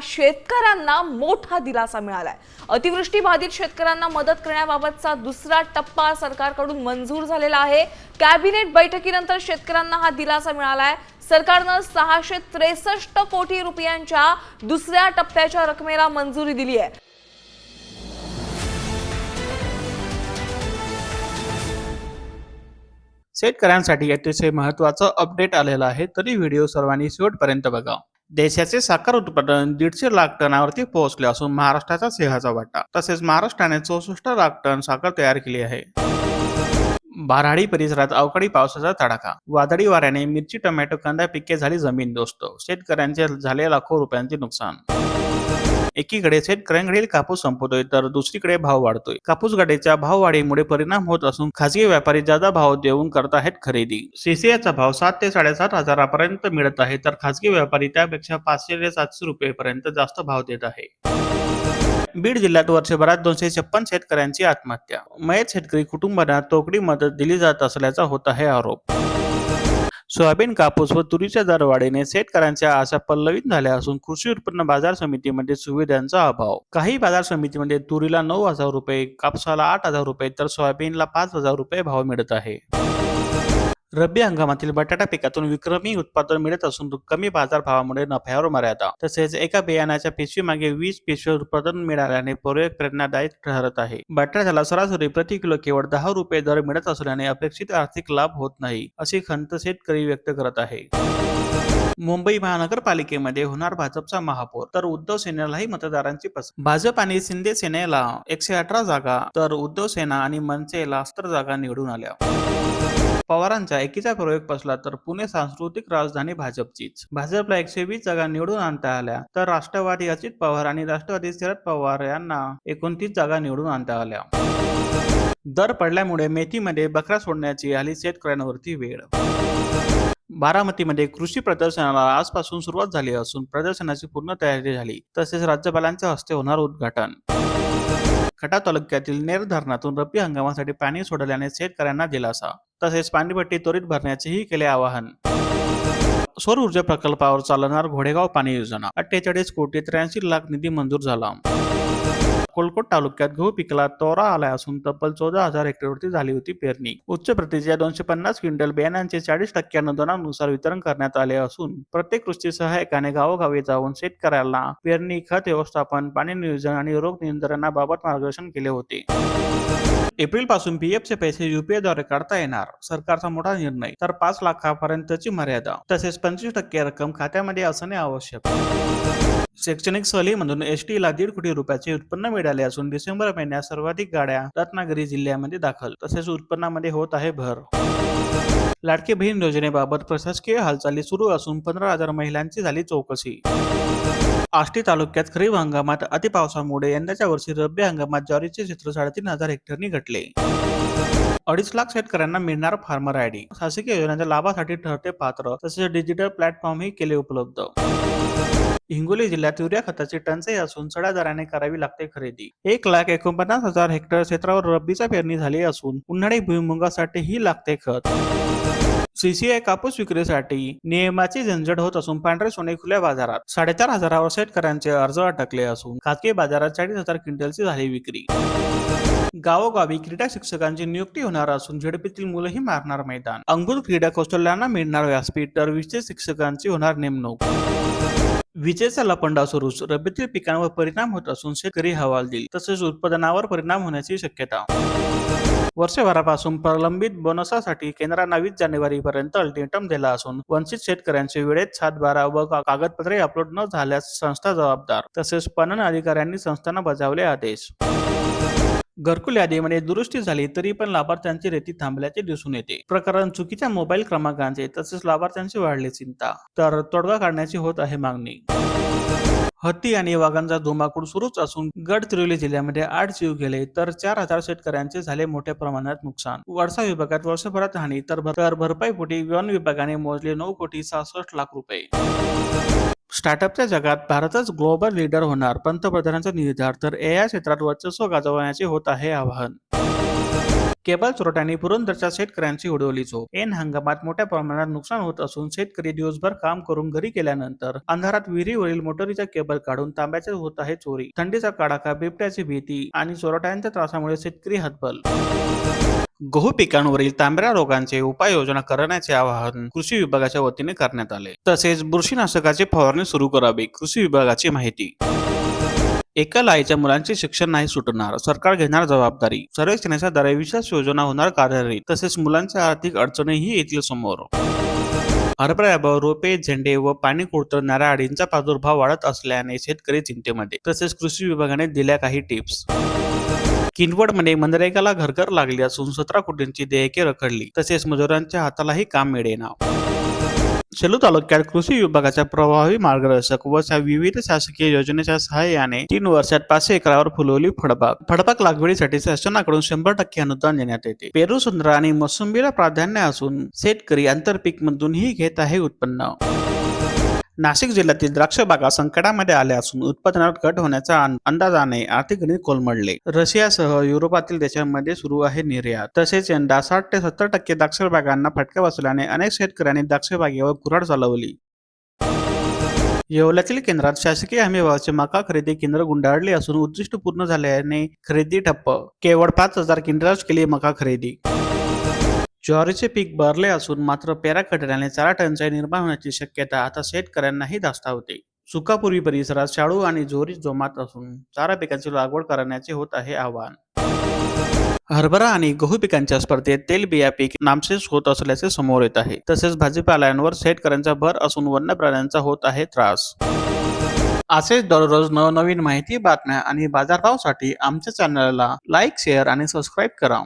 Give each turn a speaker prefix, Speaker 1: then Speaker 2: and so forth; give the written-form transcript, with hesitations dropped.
Speaker 1: शेतकऱ्यांना मोठा दिलासा मिळालाय। अतिवृष्टी बाधित शेतकऱ्यांना मदत करण्याबाबतचा दुसरा टप्पा सरकारकडून मंजूर झालेला आहे। कॅबिनेट बैठकीनंतर शेतकऱ्यांना हा दिलासा मिळालाय। सरकारने 663 कोटी रुपयांच्या दुसऱ्या टप्प्याच्या रकमेला मंजुरी दिली आहे।
Speaker 2: शेतकऱ्यांसाठी अतिशय महत्त्वाचं अपडेट आलेलं आहे, तरी व्हिडिओ सर्वांनी शेवटपर्यंत बघा। देशाचे साखर उत्पादन 150 लाख टनावरती पोहोचले असून महाराष्ट्राचा सिंहाचा वाटा, तसेच महाराष्ट्राने 64 लाख टन साखर तयार केली आहे। बाराडी परिसरात अवकाळी पावसाचा तडाखा, वादळी वाऱ्याने मिरची, टोमॅटो, कांदा पिके झाली जमीनदोस्त, शेतकऱ्यांचे झाले लाखो रुपयांचे नुकसान। एकीकडे शेतकऱ्यांकडील कापूस संपतोय तर दुसरीकडे भाव वाढतोय। कापूस गाडीच्या भाववाढीमुळे परिणाम होत असून खासगी व्यापारी जादा भाव देऊन करत आहेत खरेदी। सीसीआयचा भाव 7 ते 7.5 हजारापर्यंत मिळत आहे, तर खासगी व्यापारी त्यापेक्षा 500 ते 700 रुपयेपर्यंत जास्त भाव देत आहे। बीड जिल्ह्यात वर्षभरात 256 शेतकऱ्यांची आत्महत्या, मयत शेतकरी कुटुंबांना तोकडी मदत दिली जात असल्याचा होत आहे आरोप। सोयाबीन, कापूस व तुरीच्या दरवाढीने शेतकऱ्यांच्या आशा पल्लवित झाल्या असून कृषी उत्पन्न बाजार समितीमध्ये सुविधांचा अभाव। काही बाजार समितीमध्ये तुरीला 9,000 रुपये, कापसाला 8,000 रुपये तर सोयाबीनला 5,000 रुपये भाव मिळत आहे। रब्बी हंगामातील बटाटा पिकातून विक्रमी उत्पादन मिळत असून कमी बाजार भावामुळे नफ्यावर मर्यादा, तसेच एका बियाण्याच्या पिशवी मागे 20 पिशव्या उत्पादन मिळाल्याने प्रयोग प्रेरणादायक ठरत आहे। बटाट्याला सरासरी प्रति किलो केवळ 10 रुपये दर मिळत असल्याने अपेक्षित आर्थिक लाभ होत नाही, अशी खंत शेतकरी व्यक्त करत आहे। मुंबई महानगरपालिकेमध्ये होणार भाजपचा महापौर, तर उद्धव सेनेलाही मतदारांची पसंत। भाजप आणि शिंदे सेनेला 118 जागा तर उद्धव सेना आणि मनसेला 70 जागा निवडून आल्या। पवारांचा एकीचा प्रयोग फसला तर पुणे सांस्कृतिक राजधानी भाजपचीच। भाजपला 120 जागा निवडून आणता आल्या, तर राष्ट्रवादी अजित पवार आणि राष्ट्रवादी शरद पवार यांना 29 जागा निवडून आणता आल्या। दर पडल्यामुळे मेथीमध्ये बकरा सोडण्याची आली शेतकऱ्यांवरती वेळ। बारामतीमध्ये कृषी प्रदर्शनाला आजपासून सुरुवात झाली असून प्रदर्शनाची पूर्ण तयारी झाली, तसेच राज्यपालांच्या हस्ते होणार उद्घाटन। खटाव तालुक्यातील नेर धरणातून रब्बी हंगामासाठी पाणी सोडल्याने शेतकऱ्यांना दिलासा, तसेच पाणीपट्टी त्वरित भरण्याचेही केले आवाहन। सौर ऊर्जा प्रकल्पावर चालणार घोडेगाव पाणी योजना, 48 कोटी 83 लाख निधी मंजूर झाला। अक्कलकोट तालुक्यात गहू पिकाला तोरा आला असून तब्बल 14,000 हेक्टरवरती झाली होती पेरणी। उच्च प्रतीच्या 250 क्विंटल बियाणांचे 40% अनुदानानुसार वितरण करण्यात आले असून प्रत्येक कृषी सहाय्यकाने गावोगावी जाऊन शेतकऱ्यांना पेरणी, खत व्यवस्थापन, पाणी नियोजन आणि रोग नियंत्रणाबाबत मार्गदर्शन केले होते। एप्रिल पासून पीएफचे पैसे यूपीआयद्वारे काढता येणार, सरकारचा मोठा निर्णय, तर 5 लाखापर्यंतची मर्यादा, तसेच 25% रक्कम खात्यामध्ये असणे आवश्यक। शैक्षणिक सहलीमधून एसटीला 1.5 कोटी रुपयाचे उत्पन्न मिळाले असून डिसेंबर महिन्यात सर्वाधिक गाड्या रत्नागिरी जिल्ह्यामध्ये दाखल, तसेच उत्पन्नामध्ये होत आहे भर। लाडकी बहीण योजनेबाबत प्रशासकीय हालचाली सुरू असून 15,000 महिलांची झाली चौकशी। आष्टी तालुक्यात खरीप हंगामात अतिपावसामुळे यंदाच्या वर्षी रब्बी हंगामात ज्वारीचे क्षेत्र 3,500 हेक्टरनी घटले। 2.5 लाख शेतकऱ्यांना मिळणार फार्मर आयडी, शासकीय योजनांच्या लाभासाठी ठरते पात्र, तसेच डिजिटल प्लॅटफॉर्मही केले उपलब्ध। हिंगोली जिल्ह्यात युरिया खताची टंचाई असून चढ्या दराने करावी लागते खरेदी। 1,49,000 हेक्टर क्षेत्रावर रब्बीचा पेरणी झाली असून उन्हाळी भुईमुगासाठी ही लागते खत। सीसीआय कापूस विक्रीसाठी नियमाची झंझट होत असून पांढरे सोने खुल्या बाजारात 4,500 शेतकऱ्यांचे अर्ज अटकले असून खासगी बाजारात 40,000 क्विंटलची झाली विक्री। गावोगावी क्रीडा शिक्षकांची नियुक्ती होणार असून झेडपीतील मुलंही मारणार मैदान। अंगभूत क्रीडा कौशल्यांना मिळणार व्यासपीठ, तर विशेष शिक्षकांची होणार नेमणूक। विजेचा लपंडाव सुरूच, रब्बीतील पिकांवर परिणाम होत असून शेतकरी हवालदिल, तसेच उत्पादनावर परिणाम होण्याची शक्यता। वर्षभरापासून प्रलंबित बोनसासाठी केंद्राने 20 जानेवारीपर्यंत अल्टिमेटम दिला असून वंचित शेतकऱ्यांचे वेळेत 7/12 व कागदपत्रे अपलोड न झाल्यास संस्था जबाबदार, तसेच पणन अधिकाऱ्यांनी संस्थांना बजावले आदेश। घरकुल यादीमध्ये दुरुस्ती झाली तरी पण लाभार्थ्यांची रेती थांबल्याचे दिसून येते। प्रकरण चुकीच्या मोबाईल क्रमांकांचे, तसेच लाभार्थ्यांची वाढली चिंता, तर तोडगा काढण्याची होत आहे मागणी। हत्ती आणि वाघांचा धुमाकूळ सुरूच असून गडचिरोली जिल्ह्यामध्ये 8 जीव गेले तर 4,000 शेतकऱ्यांचे झाले मोठ्या प्रमाणात नुकसान। वडसा विभागात वर्षभरात हानी तर भरपाईपोटी वन विभागाने मोजले 9 कोटी 66 लाख रुपये। स्टार्टअपच्या जगात भारतच ग्लोबल लीडर होणार, पंतप्रधानांचा निर्धार, तर एआय क्षेत्रात वर्चस्व गाजवण्याचे होत आहे आवाहन। केबल चोरट्यांनी पुरंदरच्या शेतकऱ्यांची उडवली झोप. ऐन हंगामात मोठ्या प्रमाणात नुकसान होत असून शेतकरी दिवसभर काम करून घरी गेल्यानंतर अंधारात विहिरीवरील मोटरीचा केबल काढून तांब्याचे होत आहे चोरी. थंडीचा कडाका, बिबट्याची भीती आणि चोरट्यांच्या त्रासामुळे शेतकरी हतबल. गहू पिकांवरील तांबड्या रोगांचे उपाययोजना करण्याचे आवाहन कृषी विभागाच्या वतीने करण्यात आले. तसेच बुरशीनाशकाची फवारणी सुरू करावी, कृषी विभागाची माहिती. एका आईच्या मुलांचे शिक्षण नाही सुटणार, सरकार घेणार जबाबदारी. सर्वेक्षणाच्या द्वारे विशेष योजना होणार कार्यरत. तसेच मुलांच्या आर्थिक अडचणीही येतील समोर. हरभऱ्यावर रोपे, झेंडे व पाणी कुरतडणाऱ्या अळींचा प्रादुर्भाव वाढत असल्याने शेतकरी चिंतेमध्ये. तसेच कृषी विभागाने दिल्या काही टिप्स. किनवटमध्ये मनरेगाला घरघर लागली असून 17 कोटींची देयके रखडली. तसेच मजुरांच्या हातालाही काम मिळेना. सेलू तालुक्यात कृषी विभागाच्या प्रभावी मार्गदर्शक व विविध शासकीय योजनेच्या सहाय्याने 3 वर्षात 500 एकरावर फुलवली फळबाग. फळबाग लागवडीसाठी शासनाकडून 100% अनुदान देण्यात येते. पेरू, संत्रा आणि मोसंबीला प्राधान्य असून शेतकरी आंतरपीक मधूनही घेत आहे उत्पन्न. नाशिक जिल्ह्यातील द्राक्ष बागा संकटामध्ये आल्या असून उत्पादनात घट होण्याच्या अंदाजाने आर्थिक गणित कोलमडले. रशियासह युरोपातील देशांमध्ये सुरू आहे निर्यात. तसेच यंदा 60 ते 70% द्राक्ष बागांना फटका बसल्याने अनेक शेतकऱ्यांनी द्राक्ष बागेवर कुऱ्हाड चालवली. येवल्यातील केंद्रात शासकीय हमीभावाचे मका खरेदी केंद्र गुंडाळले असून उद्दिष्ट पूर्ण झाल्याने खरेदी ठप्प. केवळ 5000 क्विंटलच केली मका खरेदी. ज्वारीचे पीक भरले असून मात्र पेरा कटल्याने चारा टंचाई निर्माण होण्याची शक्यता आता शेतकऱ्यांनाही धास्तावते. सुकापूर्वी परिसरात शाळू आणि ज्वारी जोमात असून चारा पिकांची लागवड करण्याचे होत आहे आवाहन. हरभरा आणि गहू पिकांच्या स्पर्धेत तेलबिया पीक नामशेष होत असल्याचे समोर येत आहे. तसेच भाजीपाल्यांवर शेतकऱ्यांचा भर असून वन्य प्राण्यांचा होत आहे त्रास. असेच दररोज नवनवीन माहिती, बातम्या आणि बाजारभावासाठी आमच्या चॅनलला लाईक, शेअर आणि सबस्क्राईब करा.